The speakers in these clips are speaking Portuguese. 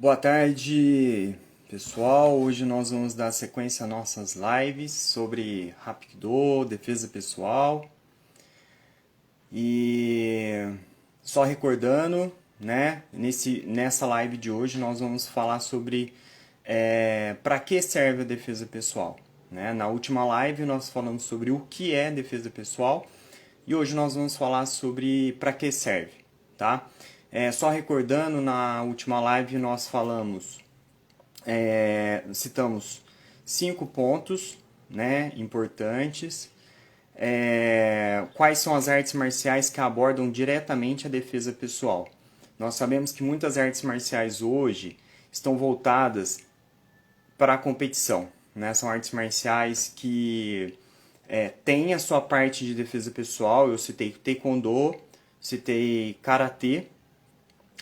Boa tarde, pessoal. Hoje nós vamos dar sequência às nossas lives sobre Hapkido, defesa pessoal. E só recordando, né, nessa live de hoje nós vamos falar sobre para que serve a defesa pessoal. Né? Na última live nós falamos sobre o que é defesa pessoal e hoje nós vamos falar sobre para que serve, tá? Só recordando, na última live nós citamos 5 pontos, né, importantes. Quais são as artes marciais que abordam diretamente a defesa pessoal? Nós sabemos que muitas artes marciais hoje estão voltadas para a competição, né? São artes marciais que têm a sua parte de defesa pessoal. Eu citei Taekwondo, citei Karatê,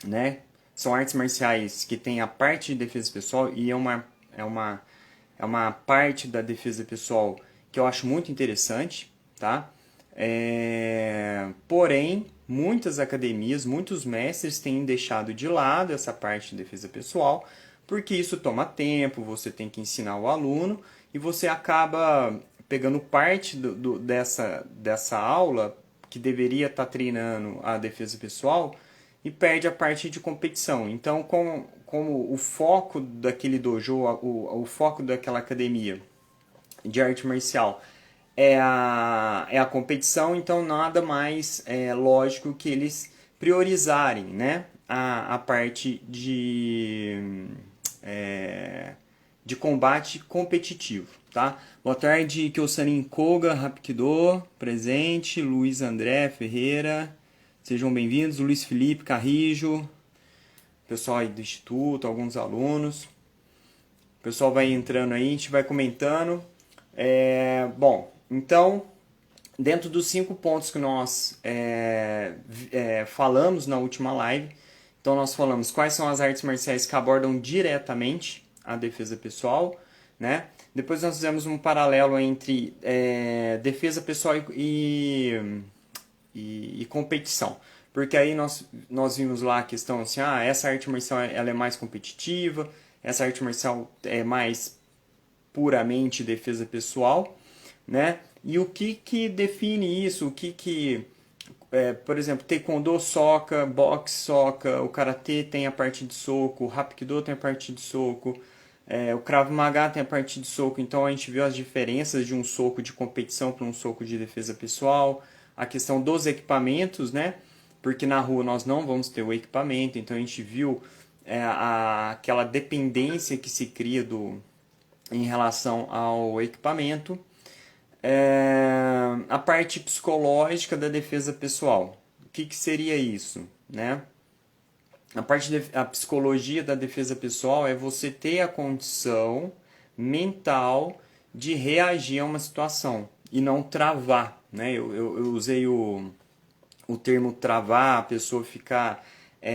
né? São artes marciais que têm a parte de defesa pessoal e é uma parte da defesa pessoal que eu acho muito interessante, tá? Porém, muitas academias, muitos mestres têm deixado de lado essa parte de defesa pessoal, porque isso toma tempo, você tem que ensinar o aluno e você acaba pegando parte dessa aula que deveria estar treinando a defesa pessoal e perde a parte de competição. Então, como o foco daquele dojo, o foco daquela academia de arte marcial é a competição, então nada mais lógico que eles priorizarem, né, a parte de combate competitivo. Tá? Boa tarde, Kyosanin Koga, Hapkido, presente, Luiz André Ferreira, sejam bem-vindos, Luiz Felipe Carrijo, pessoal aí do Instituto, alguns alunos. O pessoal vai entrando aí, a gente vai comentando. Bom, então, dentro dos 5 pontos que nós falamos na última live, então nós falamos quais são as artes marciais que abordam diretamente a defesa pessoal, né? Depois nós fizemos um paralelo entre defesa pessoal e competição. Porque aí nós vimos lá a questão assim, essa arte marcial ela é mais competitiva, essa arte marcial é mais puramente defesa pessoal, né? E o que define isso? Por exemplo, Taekwondo soca, boxe soca, o Karatê tem a parte de soco, o Hapkido tem a parte de soco, o Krav Maga tem a parte de soco. Então a gente viu as diferenças de um soco de competição para um soco de defesa pessoal, a questão dos equipamentos, né? Porque na rua nós não vamos ter o equipamento, então a gente viu aquela dependência que se cria em relação ao equipamento. A parte psicológica da defesa pessoal. O que seria isso, né? A psicologia da defesa pessoal é você ter a condição mental de reagir a uma situação e não travar, né? Eu usei o termo travar, a pessoa ficar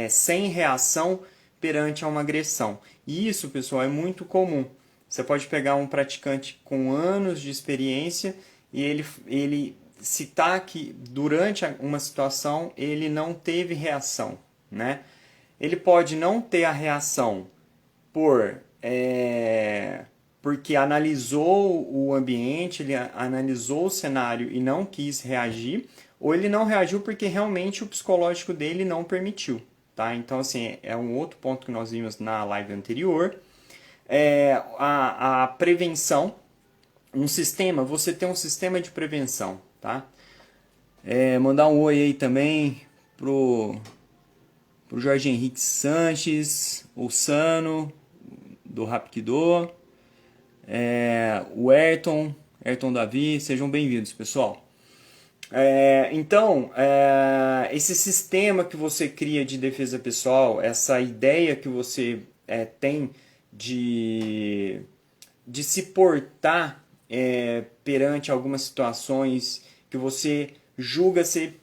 sem reação perante a uma agressão. E isso, pessoal, é muito comum. Você pode pegar um praticante com anos de experiência e ele citar que durante uma situação ele não teve reação, né? Ele pode não ter a reação porque analisou o ambiente, ele analisou o cenário e não quis reagir, ou ele não reagiu porque realmente o psicológico dele não permitiu. Tá? Então, assim, é um outro ponto que nós vimos na live anterior. A prevenção, você tem um sistema de prevenção. Tá? Mandar um oi aí também pro Jorge Henrique Sanches, o Sano, do Hapkido, o Ayrton Davi, sejam bem-vindos, pessoal. Então, esse sistema que você cria de defesa pessoal, essa ideia que você tem de se portar perante algumas situações que você julga ser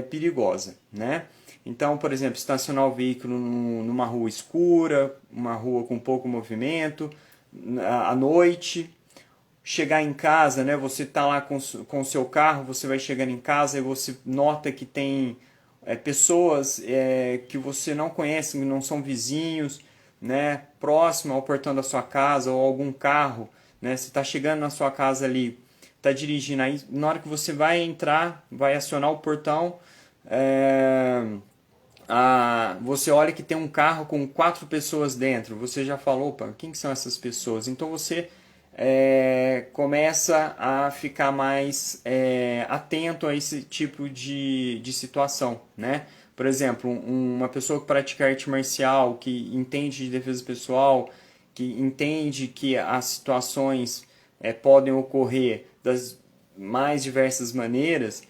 perigosa, né? Então, por exemplo, estacionar o veículo numa rua escura, uma rua com pouco movimento, à noite. Chegar em casa, né? Você está lá com o seu carro, você vai chegando em casa e você nota que tem pessoas que você não conhece, que não são vizinhos, né, próximo ao portão da sua casa ou algum carro, né, você está chegando na sua casa ali, está dirigindo, aí na hora que você vai entrar, vai acionar o portão, você olha que tem um carro com 4 pessoas dentro, você já falou, opa, quem que são essas pessoas? Então você começa a ficar mais atento a esse tipo de situação, né? Por exemplo, uma pessoa que pratica arte marcial, que entende de defesa pessoal, que entende que as situações podem ocorrer das mais diversas maneiras,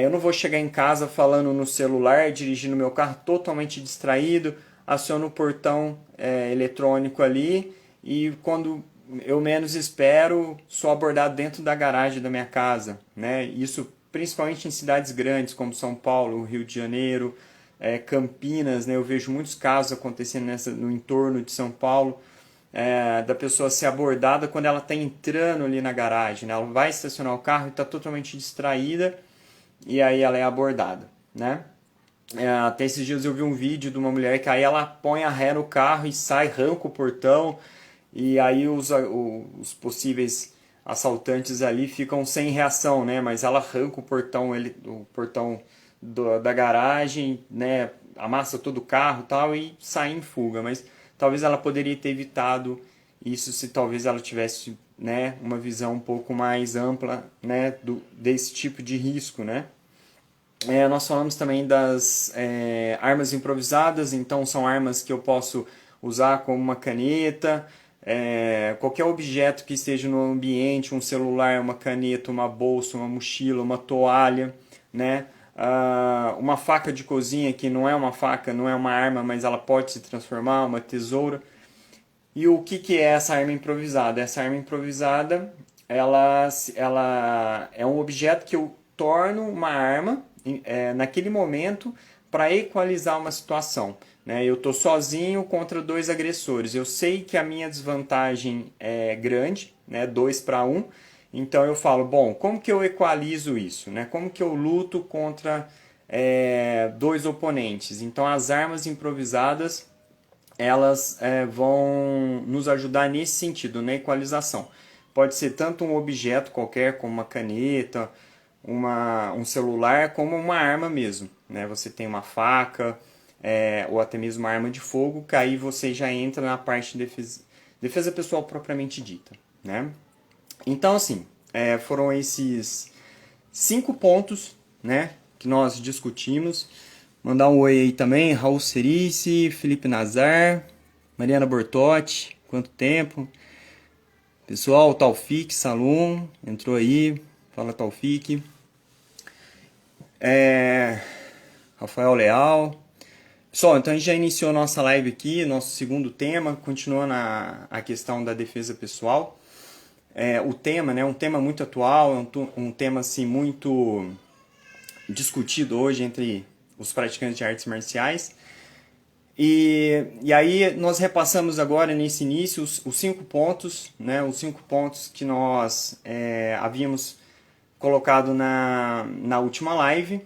eu não vou chegar em casa falando no celular, dirigindo meu carro totalmente distraído, aciono o portão eletrônico ali e quando eu menos espero, sou abordado dentro da garagem da minha casa, né? Isso principalmente em cidades grandes como São Paulo, Rio de Janeiro, Campinas, né? Eu vejo muitos casos acontecendo no entorno de São Paulo, da pessoa ser abordada quando ela está entrando ali na garagem, né? Ela vai estacionar o carro e está totalmente distraída e aí ela é abordada, né? Até esses dias eu vi um vídeo de uma mulher que aí ela põe a ré no carro e sai, arranca o portão e aí os possíveis assaltantes ali ficam sem reação, né? Mas ela arranca o portão da garagem, né? Amassa todo o carro e tal e sai em fuga. Mas talvez ela poderia ter evitado isso se talvez ela tivesse, né, uma visão um pouco mais ampla, né, desse tipo de risco, né? Nós falamos também das armas improvisadas, então são armas que eu posso usar como uma caneta, qualquer objeto que esteja no ambiente, um celular, uma caneta, uma bolsa, uma mochila, uma toalha, né? Uma faca de cozinha que não é uma faca, não é uma arma, mas ela pode se transformar, uma tesoura. E o que é essa arma improvisada? Essa arma improvisada, ela é um objeto que eu torno uma arma naquele momento para equalizar uma situação. Né? Eu estou sozinho contra 2 agressores. Eu sei que a minha desvantagem é grande, né? 2 para 1. Então eu falo, bom, como que eu equalizo isso? Né? Como que eu luto contra 2 oponentes? Então as armas improvisadas elas vão nos ajudar nesse sentido, na equalização. Pode ser tanto um objeto qualquer, como uma caneta, um celular, como uma arma mesmo. Né? Você tem uma faca, ou até mesmo uma arma de fogo, que aí você já entra na parte de defesa pessoal propriamente dita. Né? Então, assim, foram esses 5 pontos, né, que nós discutimos. Mandar um oi aí também, Raul Cerice, Felipe Nazar, Mariana Bortotti, quanto tempo. Pessoal, Taufik Salum, entrou aí, fala Taufik. Rafael Leal. Pessoal, então a gente já iniciou nossa live aqui, nosso segundo tema, continuando a questão da defesa pessoal. O tema, né, um tema muito atual, um tema assim, muito discutido hoje entre os praticantes de artes marciais. E aí nós repassamos agora nesse início os 5 pontos, né, os 5 pontos que nós havíamos colocado na última live.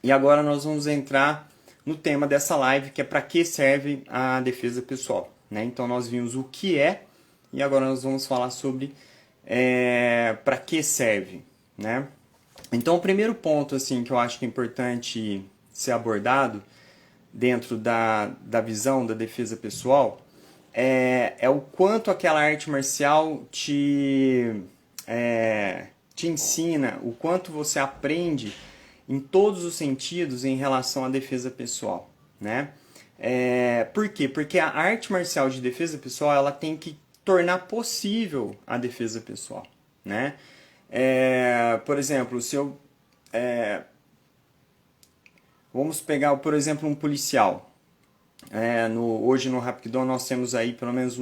E agora nós vamos entrar no tema dessa live, que é para que serve a defesa pessoal. Né? Então nós vimos o que é e agora nós vamos falar sobre para que serve. Né? Então o primeiro ponto assim, que eu acho que é importante ser abordado dentro da visão da defesa pessoal é o quanto aquela arte marcial te ensina, o quanto você aprende em todos os sentidos em relação à defesa pessoal. Né? Por quê? Porque a arte marcial de defesa pessoal ela tem que tornar possível a defesa pessoal. Né? Por exemplo, se eu vamos pegar, por exemplo, um policial. Hoje no Rapidon nós temos aí pelo menos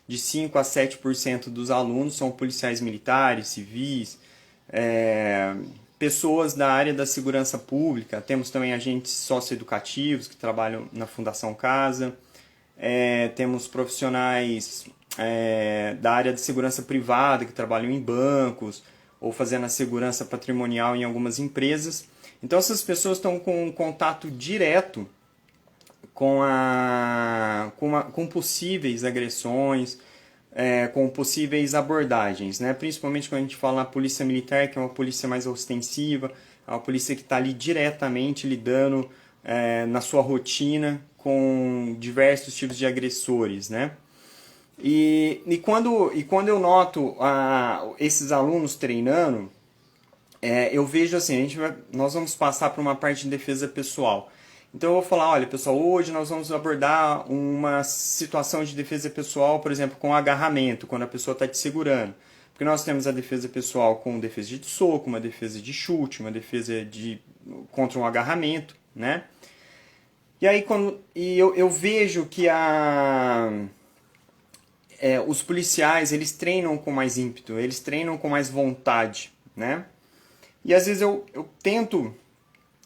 de 5 a 7% dos alunos são policiais militares, civis, pessoas da área da segurança pública. Temos também agentes socioeducativos que trabalham na Fundação Casa. Temos profissionais da área de segurança privada que trabalham em bancos ou fazendo a segurança patrimonial em algumas empresas. Então essas pessoas estão com um contato direto com possíveis agressões, com possíveis abordagens, né? Principalmente quando a gente fala na polícia militar, que é uma polícia mais ostensiva, é uma polícia que está ali diretamente lidando na sua rotina com diversos tipos de agressores, né? E quando eu noto esses alunos treinando, eu vejo assim, nós vamos passar por uma parte de defesa pessoal. Então eu vou falar, olha pessoal, hoje nós vamos abordar uma situação de defesa pessoal, por exemplo, com agarramento, quando a pessoa está te segurando. Porque nós temos a defesa pessoal com defesa de soco, uma defesa de chute, uma defesa contra um agarramento, né? E aí eu vejo que os policiais, eles treinam com mais ímpeto, eles treinam com mais vontade, né? E às vezes eu tento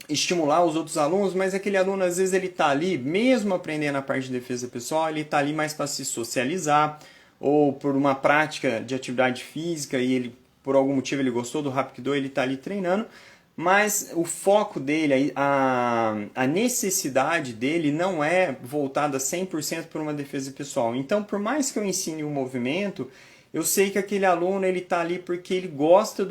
estimular os outros alunos, mas aquele aluno, às vezes, ele está ali, mesmo aprendendo a parte de defesa pessoal, ele está ali mais para se socializar, ou por uma prática de atividade física, e ele, por algum motivo, ele gostou do Hapkido, ele está ali treinando, mas o foco dele, a necessidade dele não é voltada 100% para uma defesa pessoal. Então, por mais que eu ensine o movimento, eu sei que aquele aluno ele está ali porque ele gosta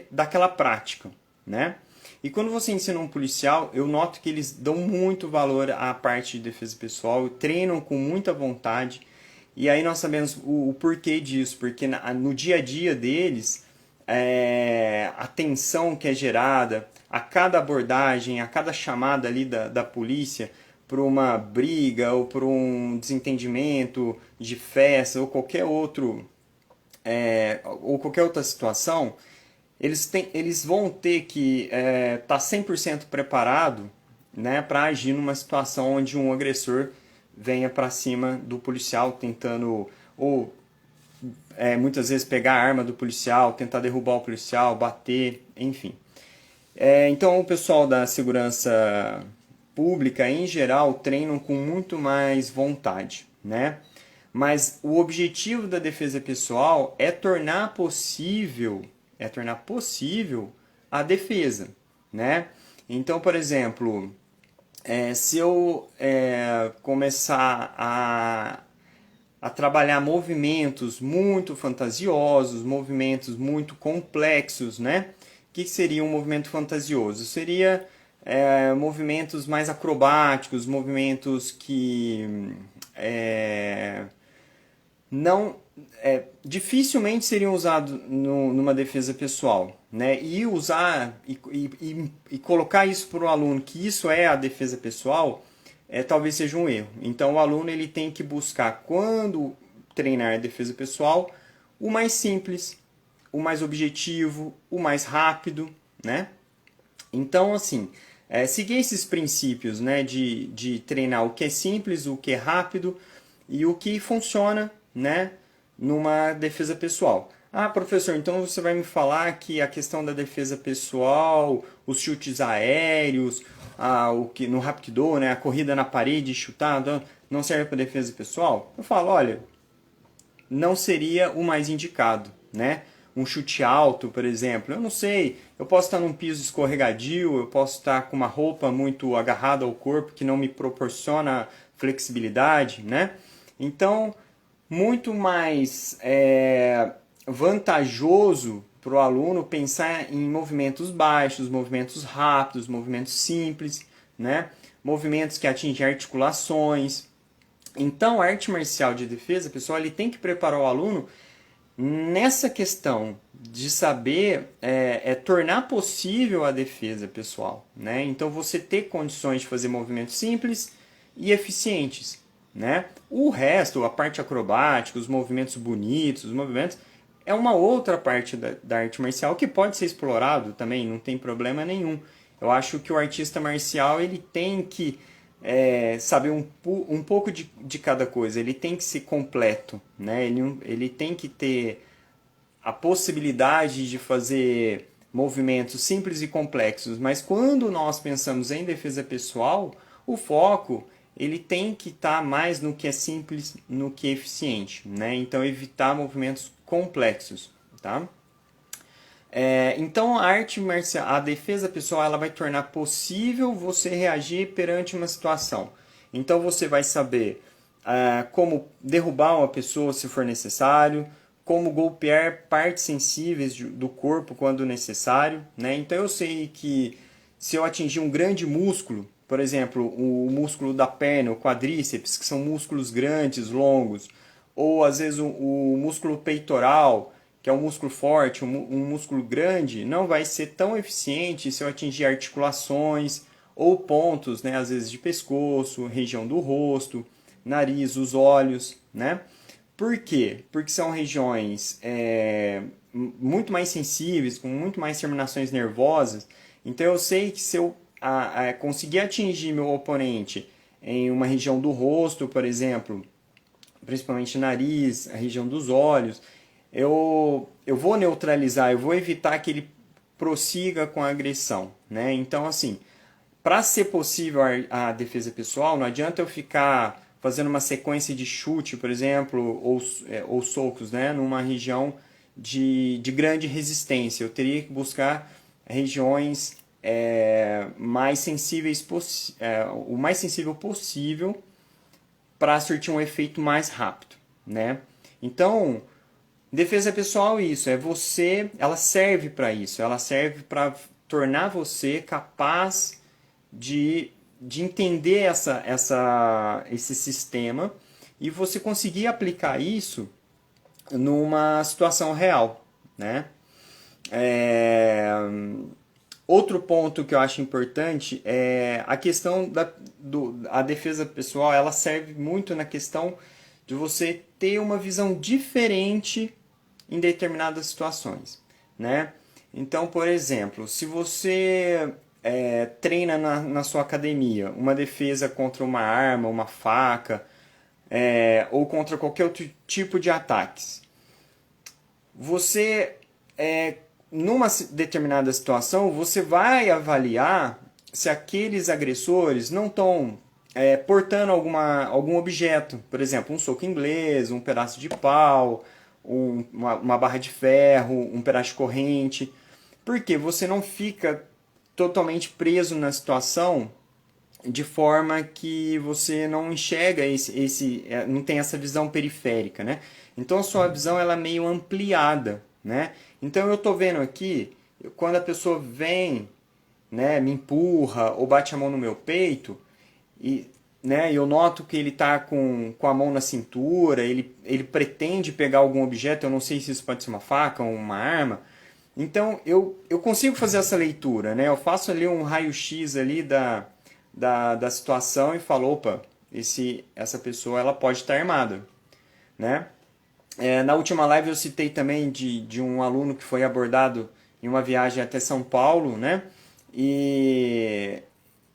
daquela prática, né? E quando você ensina um policial, eu noto que eles dão muito valor à parte de defesa pessoal, treinam com muita vontade. E aí nós sabemos o porquê disso, porque no dia a dia deles, a tensão que é gerada, a cada abordagem, a cada chamada ali da polícia por uma briga ou por um desentendimento de festa ou qualquer qualquer outra situação, eles vão ter que estar 100% preparado, né, para agir numa situação onde um agressor venha para cima do policial tentando, ou muitas vezes pegar a arma do policial, tentar derrubar o policial, bater, enfim. Então o pessoal da segurança pública, em geral, treinam com muito mais vontade, né? Mas o objetivo da defesa pessoal é tornar possível a defesa, né? Então, por exemplo, se eu começar a trabalhar movimentos muito fantasiosos, movimentos muito complexos, né? O que seria um movimento fantasioso? Seria movimentos mais acrobáticos, movimentos que não dificilmente seriam usados numa defesa pessoal, né? E usar e colocar isso para o aluno que isso é a defesa pessoal, talvez seja um erro. Então o aluno ele tem que buscar, quando treinar a defesa pessoal, o mais simples, o mais objetivo, o mais rápido, né? Então assim, seguir esses princípios, né, de treinar o que é simples, o que é rápido e o que funciona, né, numa defesa pessoal. Ah, professor, então você vai me falar que a questão da defesa pessoal, os chutes aéreos, o que no Hapkido, né, a corrida na parede, chutar, não serve para defesa pessoal? Eu falo, olha, não seria o mais indicado, né? Um chute alto, por exemplo, eu não sei, eu posso estar num piso escorregadio, eu posso estar com uma roupa muito agarrada ao corpo que não me proporciona flexibilidade, né? Então, muito mais vantajoso para o aluno pensar em movimentos baixos, movimentos rápidos, movimentos simples, né? Movimentos que atingem articulações. Então, a arte marcial de defesa, pessoal, ele tem que preparar o aluno nessa questão de saber tornar possível a defesa pessoal, né? Então, você ter condições de fazer movimentos simples e eficientes, né? O resto, a parte acrobática, os movimentos bonitos, os movimentos, é uma outra parte da arte marcial que pode ser explorado também, não tem problema nenhum. Eu acho que o artista marcial ele tem que saber um pouco de cada coisa, ele tem que ser completo, né? Ele tem que ter a possibilidade de fazer movimentos simples e complexos, mas quando nós pensamos em defesa pessoal, o foco ele tem que estar mais no que é simples, no que é eficiente, né? Então evitar movimentos complexos, tá? Então a arte marcial, a defesa pessoal, ela vai tornar possível você reagir perante uma situação. Então você vai saber como derrubar uma pessoa se for necessário, como golpear partes sensíveis do corpo quando necessário, né? Então eu sei que se eu atingir um grande músculo, por exemplo, o músculo da perna, o quadríceps, que são músculos grandes, longos, ou às vezes o músculo peitoral, que é um músculo forte, um músculo grande, não vai ser tão eficiente se eu atingir articulações ou pontos, né, às vezes de pescoço, região do rosto, nariz, os olhos, né? Por quê? Porque são regiões muito mais sensíveis, com muito mais terminações nervosas. Então eu sei que se eu conseguir atingir meu oponente em uma região do rosto, por exemplo, principalmente nariz, a região dos olhos, eu vou neutralizar, eu vou evitar que ele prossiga com a agressão, né? Então, assim, para ser possível a defesa pessoal, não adianta eu ficar fazendo uma sequência de chute, por exemplo, ou socos, né, numa região de grande resistência. Eu teria que buscar regiões mais sensíveis, o mais sensível possível para surtir um efeito mais rápido, né? Então, defesa pessoal isso, ela serve para isso, ela serve para tornar você capaz de entender esse sistema e você conseguir aplicar isso numa situação real, né? Outro ponto que eu acho importante é a questão a defesa pessoal, ela serve muito na questão de você ter uma visão diferente em determinadas situações, né? Então, por exemplo, se você treina na sua academia uma defesa contra uma arma, uma faca, ou contra qualquer outro tipo de ataques, você, numa determinada situação, você vai avaliar se aqueles agressores não estão portando algum objeto, por exemplo, um soco inglês, um pedaço de pau, uma barra de ferro, um pedaço de corrente, porque você não fica totalmente preso na situação de forma que você não enxerga não tem essa visão periférica, né? Então a sua visão ela é meio ampliada, né? Então eu estou vendo aqui, quando a pessoa vem, né, me empurra ou bate a mão no meu peito, e né, eu noto que ele está com a mão na cintura, ele pretende pegar algum objeto, eu não sei se isso pode ser uma faca ou uma arma. Então eu consigo fazer essa leitura, né? Eu faço ali um raio-x ali da situação e falo, opa, essa pessoa ela pode estar armada, né? Na última live eu citei também de um aluno que foi abordado em uma viagem até São Paulo, né? E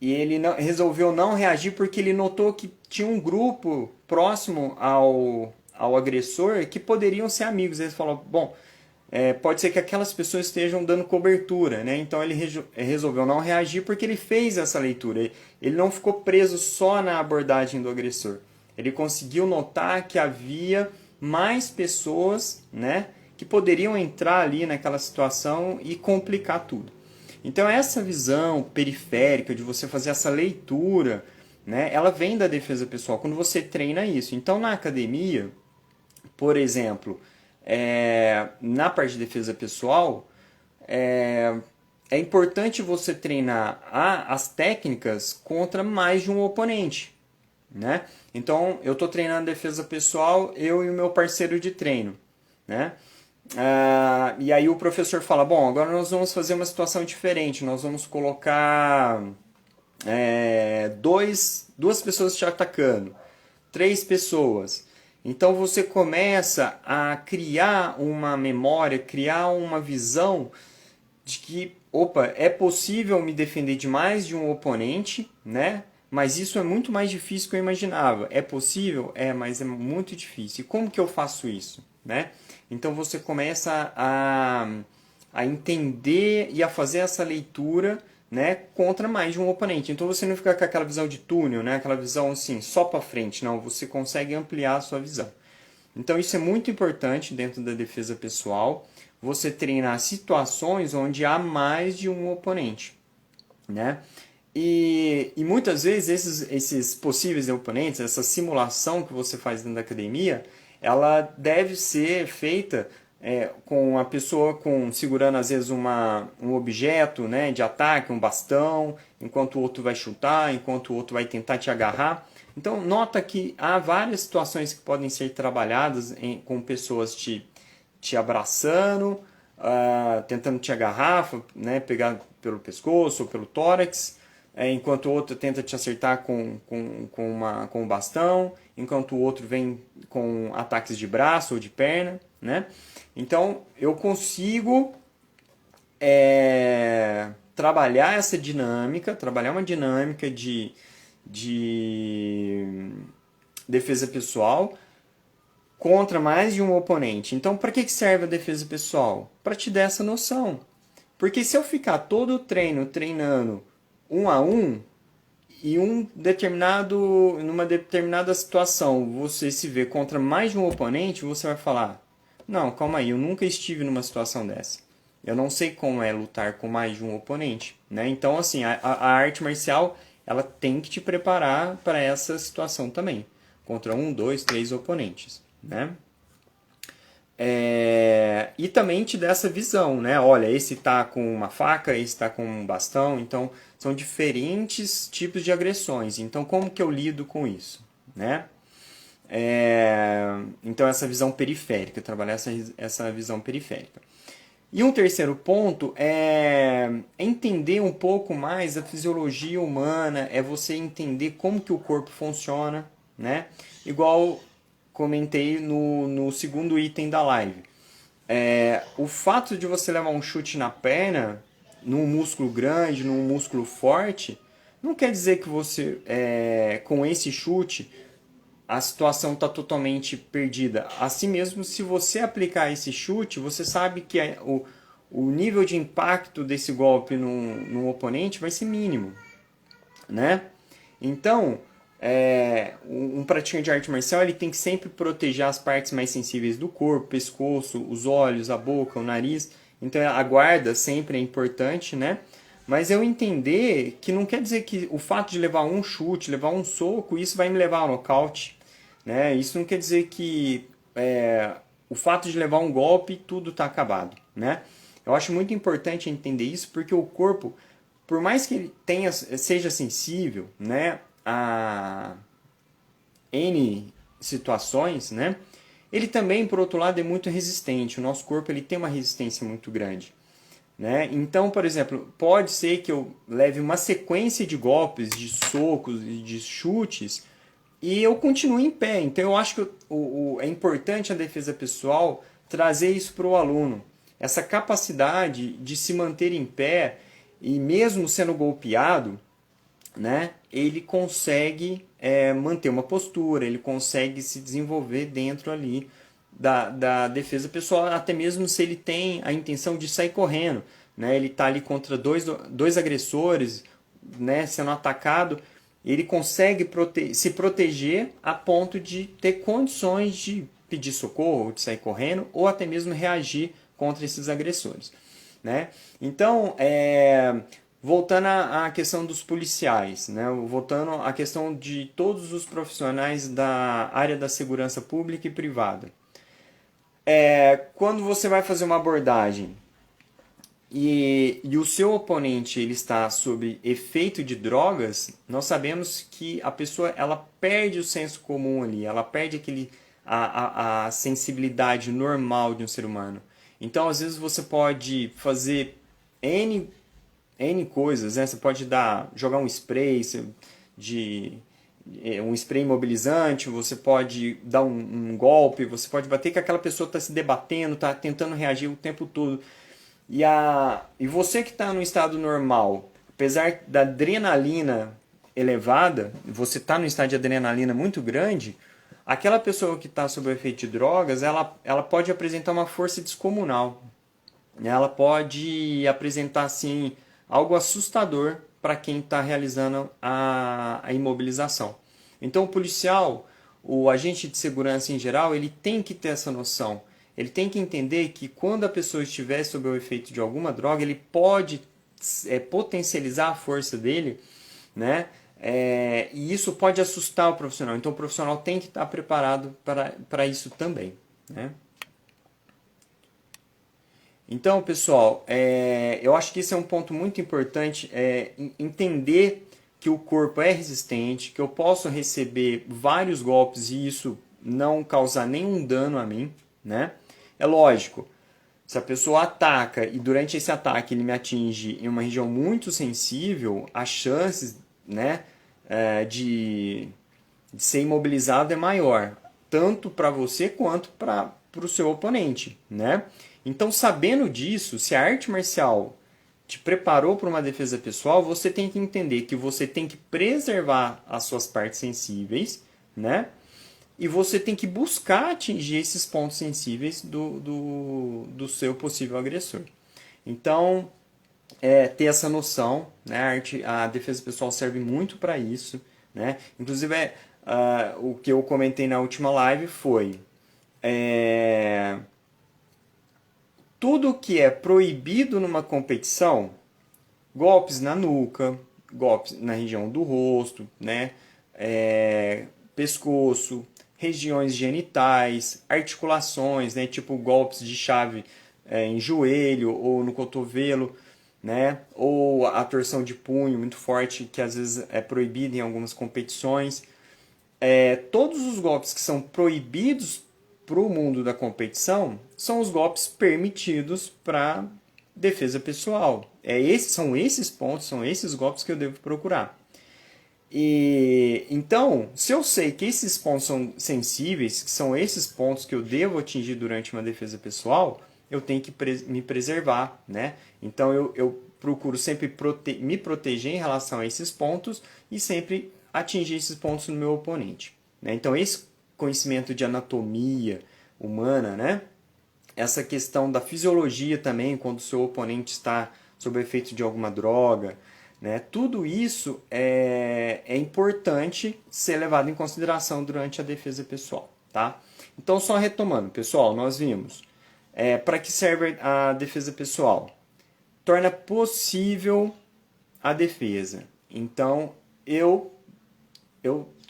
ele resolveu não reagir porque ele notou que tinha um grupo próximo ao agressor que poderiam ser amigos. Ele falou, bom, pode ser que aquelas pessoas estejam dando cobertura, né? Então ele resolveu não reagir porque ele fez essa leitura. Ele não ficou preso só na abordagem do agressor. Ele conseguiu notar que havia mais pessoas, né, que poderiam entrar ali naquela situação e complicar tudo. Então essa visão periférica de você fazer essa leitura, né, ela vem da defesa pessoal, quando você treina isso. Então na academia, por exemplo, na parte de defesa pessoal, é importante você treinar as técnicas contra mais de um oponente, né? Então eu estou treinando defesa pessoal, eu e o meu parceiro de treino, né? E aí o professor fala, bom, agora nós vamos fazer uma situação diferente, nós vamos colocar duas pessoas te atacando, 3 pessoas. Então você começa a criar uma memória, criar uma visão de que, opa, é possível me defender de mais de um oponente, né? Mas isso é muito mais difícil do que eu imaginava. É possível? Mas é muito difícil. E como que eu faço isso, né? Então você começa a entender e a fazer essa leitura, né, contra mais de um oponente. Então você não fica com aquela visão de túnel, né, aquela visão assim, só para frente. Não, você consegue ampliar a sua visão. Então isso é muito importante dentro da defesa pessoal. Você treinar situações onde há mais de um oponente, né? E muitas vezes esses possíveis oponentes, essa simulação que você faz dentro da academia, ela deve ser feita com a pessoa segurando às vezes um objeto, né, de ataque, um bastão, enquanto o outro vai chutar, enquanto o outro vai tentar te agarrar. Então nota que há várias situações que podem ser trabalhadas com pessoas te abraçando, tentando te agarrar, né, pegar pelo pescoço ou pelo tórax, enquanto o outro tenta te acertar com um bastão, enquanto o outro vem com ataques de braço ou de perna, né? Então eu consigo trabalhar essa dinâmica, trabalhar uma dinâmica de defesa pessoal contra mais de um oponente. Então, para que serve a defesa pessoal? Para te dar essa noção. Porque se eu ficar todo o treino treinando um a um, e numa determinada situação você se vê contra mais de um oponente, você vai falar: não, calma aí, eu nunca estive numa situação dessa. Eu não sei como é lutar com mais de um oponente, né? Então, assim, a arte marcial, ela tem que te preparar para essa situação também, contra um, dois, três oponentes, né? E também te dá essa visão, né? Olha, esse tá com uma faca, esse tá com um bastão, então são diferentes tipos de agressões. Então, como que eu lido com isso, né? Então, essa visão periférica, trabalhar essa visão periférica. E um terceiro ponto é entender um pouco mais a fisiologia humana, é você entender como que o corpo funciona, né? Igual comentei no segundo item da live. O fato de você levar um chute na perna, num músculo grande, num músculo forte, não quer dizer que você, com esse chute, a situação está totalmente perdida. Assim mesmo, se você aplicar esse chute, você sabe que o nível de impacto desse golpe no oponente vai ser mínimo, né? Então, um praticante de arte marcial ele tem que sempre proteger as partes mais sensíveis do corpo, pescoço, os olhos, a boca, o nariz. Então a guarda sempre é importante, né? Mas eu entender que não quer dizer que o fato de levar um chute, levar um soco, isso vai me levar ao nocaute, né? Isso não quer dizer que o fato de levar um golpe, tudo está acabado, né? Eu acho muito importante entender isso porque o corpo, por mais que ele seja sensível, né, a N situações, né, ele também, por outro lado, é muito resistente. O nosso corpo ele tem uma resistência muito grande, né? Então, por exemplo, pode ser que eu leve uma sequência de golpes, de socos e de chutes e eu continue em pé. Então, eu acho que é importante a defesa pessoal trazer isso para o aluno. Essa capacidade de se manter em pé e mesmo sendo golpeado, né, ele consegue manter uma postura, ele consegue se desenvolver dentro ali da defesa pessoal, até mesmo se ele tem a intenção de sair correndo, né, ele está ali contra dois agressores, né, sendo atacado, ele consegue se proteger a ponto de ter condições de pedir socorro, de sair correndo, ou até mesmo reagir contra esses agressores, né? Então, voltando à questão dos policiais, né? Voltando à questão de todos os profissionais da área da segurança pública e privada. Quando você vai fazer uma abordagem e o seu oponente ele está sob efeito de drogas, nós sabemos que a pessoa ela perde o senso comum ali, ela perde a sensibilidade normal de um ser humano. Então, às vezes, você pode fazer N coisas, né? Você pode jogar um spray um spray imobilizante, você pode dar um golpe, você pode bater que aquela pessoa está se debatendo, está tentando reagir o tempo todo. E você que está no estado normal, apesar da adrenalina elevada, você está no estado de adrenalina muito grande, aquela pessoa que está sob o efeito de drogas, ela pode apresentar uma força descomunal. Ela pode apresentar assim, algo assustador para quem está realizando a imobilização. Então o policial, o agente de segurança em geral, ele tem que ter essa noção. Ele tem que entender que quando a pessoa estiver sob o efeito de alguma droga, ele pode potencializar a força dele né? E isso pode assustar o profissional. Então o profissional tem que estar preparado para isso também, né? Então, pessoal, eu acho que isso é um ponto muito importante, entender que o corpo é resistente, que eu posso receber vários golpes e isso não causar nenhum dano a mim, né? É lógico, se a pessoa ataca e durante esse ataque ele me atinge em uma região muito sensível, as chances, né, de ser imobilizado é maior, tanto para você quanto para o seu oponente, né? Então, sabendo disso, se a arte marcial te preparou para uma defesa pessoal, você tem que entender que você tem que preservar as suas partes sensíveis, né? E você tem que buscar atingir esses pontos sensíveis do seu possível agressor. Então, ter essa noção, né? A defesa pessoal serve muito para isso, né? Inclusive, o que eu comentei na última live foi tudo que é proibido numa competição, golpes na nuca, golpes na região do rosto, né? Pescoço, regiões genitais, articulações, né? Tipo golpes de chave em joelho ou no cotovelo, né? Ou a torção de punho muito forte, que às vezes é proibida em algumas competições. Todos os golpes que são proibidos para o mundo da competição são os golpes permitidos para defesa pessoal. São esses pontos, são esses golpes que eu devo procurar. E então, se eu sei que esses pontos são sensíveis, que são esses pontos que eu devo atingir durante uma defesa pessoal, eu tenho que me preservar, né? Então eu procuro sempre me proteger em relação a esses pontos e sempre atingir esses pontos no meu oponente, né? Então esse conhecimento de anatomia humana, né? Essa questão da fisiologia também, quando o seu oponente está sob o efeito de alguma droga, né? Tudo isso é importante ser levado em consideração durante a defesa pessoal, tá? Então, só retomando, pessoal, nós vimos para que serve a defesa pessoal? Torna possível a defesa. Então, eu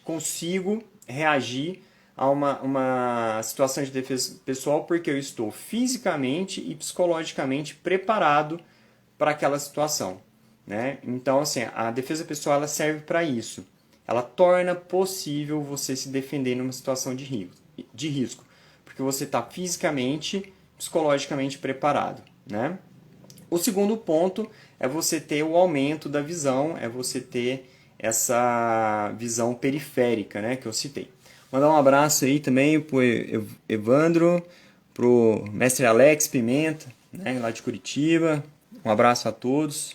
consigo reagir a uma situação de defesa pessoal porque eu estou fisicamente e psicologicamente preparado para aquela situação, né? Então, assim, a defesa pessoal ela serve para isso. Ela torna possível você se defender numa situação de risco, porque você está fisicamente, psicologicamente preparado, né? O segundo ponto é você ter o aumento da visão, é você ter essa visão periférica, né, que eu citei. Mandar um abraço aí também pro Evandro, pro mestre Alex Pimenta, né, lá de Curitiba. Um abraço a todos.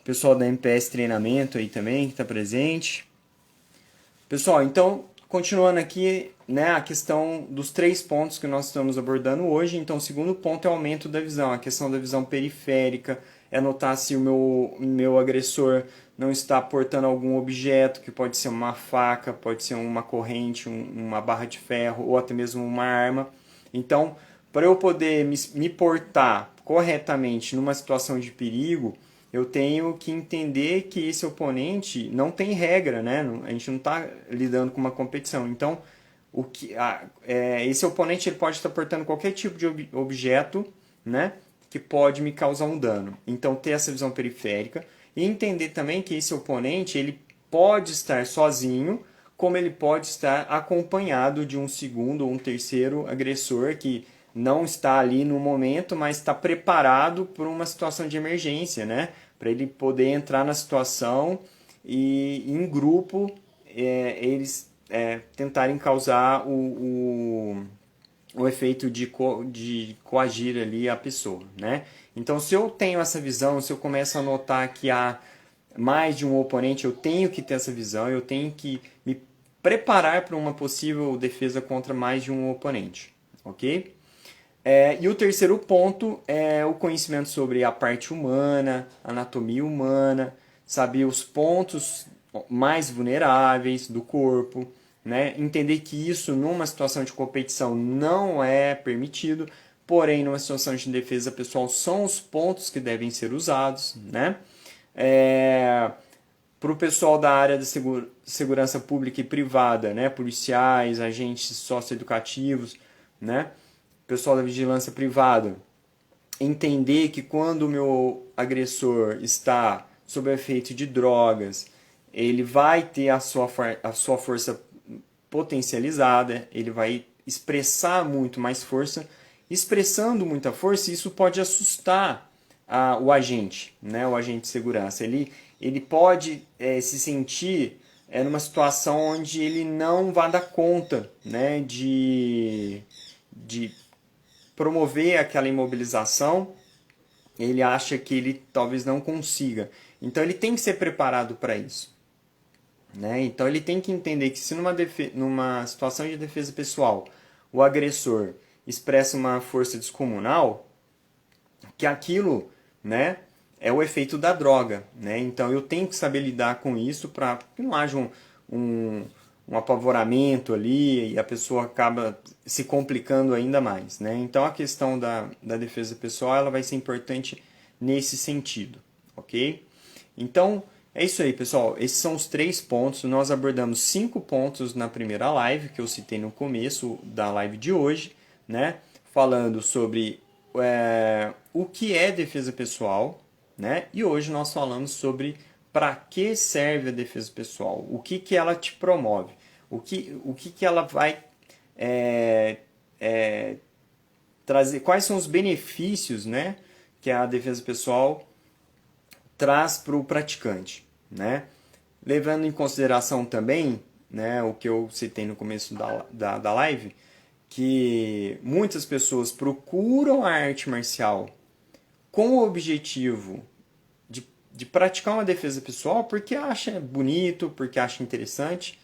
Pessoal da MPS Treinamento aí também que está presente. Pessoal, então, continuando aqui, né, a questão dos 3 pontos que nós estamos abordando hoje. Então, o segundo ponto é o aumento da visão, a questão da visão periférica, é notar se o meu agressor não está portando algum objeto, que pode ser uma faca, pode ser uma corrente, uma barra de ferro, ou até mesmo uma arma. Então, para eu poder me portar corretamente numa situação de perigo, eu tenho que entender que esse oponente não tem regra, né? A gente não está lidando com uma competição. Então, esse oponente ele pode estar portando qualquer tipo de objeto, né? Que pode me causar um dano. Então, ter essa visão periférica e entender também que esse oponente ele pode estar sozinho, como ele pode estar acompanhado de um segundo ou um terceiro agressor que não está ali no momento, mas está preparado para uma situação de emergência, né? Para ele poder entrar na situação e em grupo eles tentarem causar o efeito de coagir ali a pessoa, né? Então, se eu tenho essa visão, se eu começo a notar que há mais de um oponente, eu tenho que ter essa visão, eu tenho que me preparar para uma possível defesa contra mais de um oponente, ok? E o terceiro ponto é o conhecimento sobre a parte humana, anatomia humana, saber os pontos mais vulneráveis do corpo, né? Entender que isso numa situação de competição não é permitido, porém numa situação de defesa pessoal são os pontos que devem ser usados, né? Para o pessoal da área de segurança pública e privada, né? Policiais, agentes socioeducativos, né? Pessoal da vigilância privada, entender que quando o meu agressor está sob efeito de drogas, ele vai ter a sua força potencializada, ele vai expressar muito mais força. Expressando muita força, isso pode assustar o agente, né? O agente de segurança. Ele pode se sentir numa situação onde ele não vai dar conta, né? De promover aquela imobilização. Ele acha que ele talvez não consiga. Então ele tem que ser preparado para isso. Né? Então ele tem que entender que se numa situação de defesa pessoal o agressor expressa uma força descomunal, que aquilo, né, é o efeito da droga. Né? Então eu tenho que saber lidar com isso para que não haja um apavoramento ali e a pessoa acaba se complicando ainda mais. Né? Então a questão da defesa pessoal ela vai ser importante nesse sentido. Ok? Então, é isso aí, pessoal. Esses são os 3 pontos. Nós abordamos 5 pontos na primeira live, que eu citei no começo da live de hoje, né? Falando sobre o que é defesa pessoal, né? E hoje nós falamos sobre para que serve a defesa pessoal, o que ela te promove, o que ela vai trazer, quais são os benefícios, né? Que a defesa pessoal traz para o praticante, né? Levando em consideração também, né, o que eu citei no começo da live, que muitas pessoas procuram a arte marcial com o objetivo de praticar uma defesa pessoal porque acha bonito, porque acha interessante.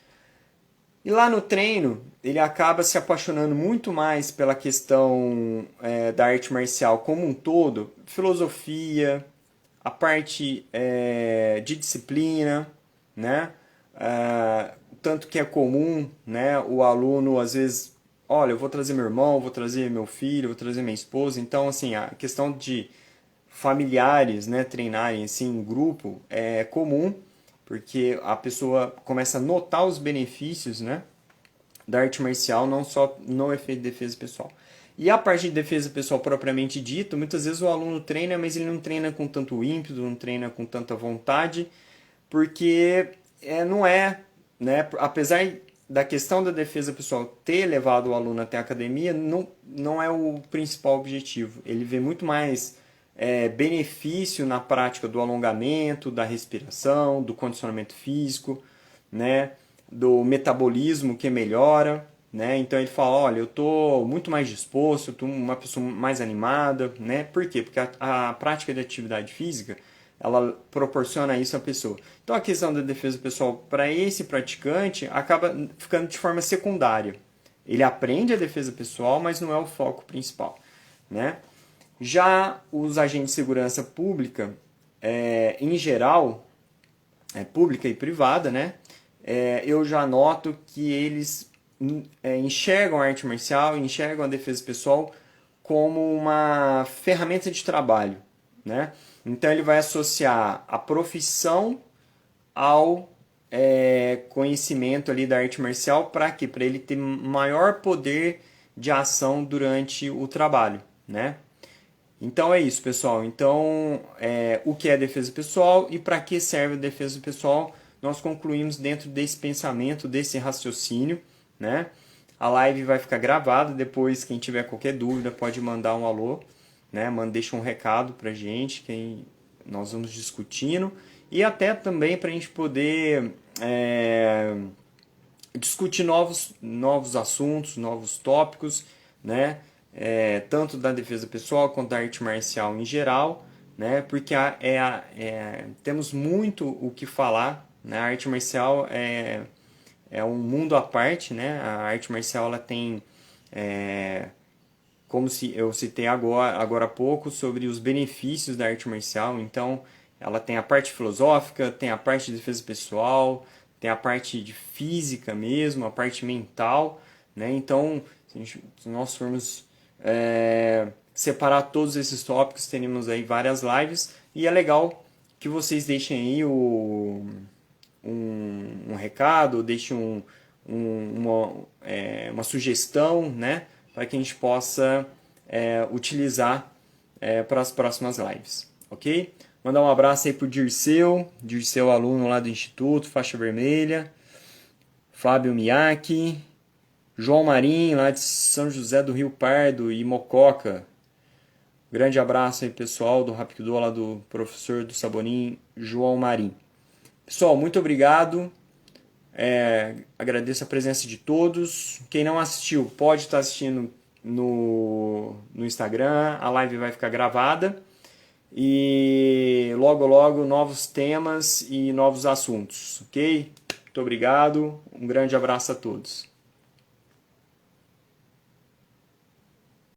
E lá no treino, ele acaba se apaixonando muito mais pela questão da arte marcial como um todo, filosofia, a parte de disciplina, né? Tanto que é comum, né? O aluno às vezes, olha, eu vou trazer meu irmão, vou trazer meu filho, vou trazer minha esposa. Então, assim, a questão de familiares, né, treinarem assim em grupo é comum, porque a pessoa começa a notar os benefícios, né, da arte marcial, não só no efeito de defesa pessoal. E a parte de defesa pessoal propriamente dita, muitas vezes o aluno treina, mas ele não treina com tanto ímpeto, não treina com tanta vontade, porque não é, né, apesar da questão da defesa pessoal ter levado o aluno até a academia, não é o principal objetivo. Ele vê muito mais benefício na prática do alongamento, da respiração, do condicionamento físico, né, do metabolismo que melhora, né? Então ele fala, olha, eu estou muito mais disposto, eu estou uma pessoa mais animada, né? Por quê? Porque a prática de atividade física, ela proporciona isso à pessoa. Então a questão da defesa pessoal para esse praticante acaba ficando de forma secundária. Ele aprende a defesa pessoal, mas não é o foco principal, né? Já os agentes de segurança pública, em geral, pública e privada, né? Eu já noto que eles enxergam a arte marcial, enxergam a defesa pessoal como uma ferramenta de trabalho, né? Então ele vai associar a profissão ao conhecimento ali da arte marcial para quê? Para ele ter maior poder de ação durante o trabalho, né? Então é isso, pessoal. Então, o que é defesa pessoal e para que serve a defesa pessoal, nós concluímos dentro desse pensamento, desse raciocínio, né? A live vai ficar gravada, depois quem tiver qualquer dúvida pode mandar um alô, né? Deixa um recado pra gente, que nós vamos discutindo, e até também para a gente poder discutir novos assuntos, novos tópicos, né? Tanto da defesa pessoal quanto da arte marcial em geral, né? Porque temos muito o que falar, né? A arte marcial é um mundo à parte, né? A arte marcial ela tem, como eu citei agora há pouco, sobre os benefícios da arte marcial. Então, ela tem a parte filosófica, tem a parte de defesa pessoal, tem a parte de física mesmo, a parte mental, né? Então, se nós formos separar todos esses tópicos, teremos aí várias lives, e é legal que vocês deixem aí recado, ou deixe uma sugestão, né, para que a gente possa utilizar para as próximas lives, ok? Mandar um abraço aí pro Dirceu, aluno lá do Instituto, faixa vermelha, Fábio Miyake, João Marim, lá de São José do Rio Pardo e Mococa. Grande abraço aí, pessoal, do Rapkido, lá do professor do Sabonim, João Marim. Pessoal, muito obrigado. Agradeço a presença de todos. Quem não assistiu, pode estar assistindo no Instagram. A live vai ficar gravada. E logo, logo, novos temas e novos assuntos, ok? Muito obrigado. Um grande abraço a todos.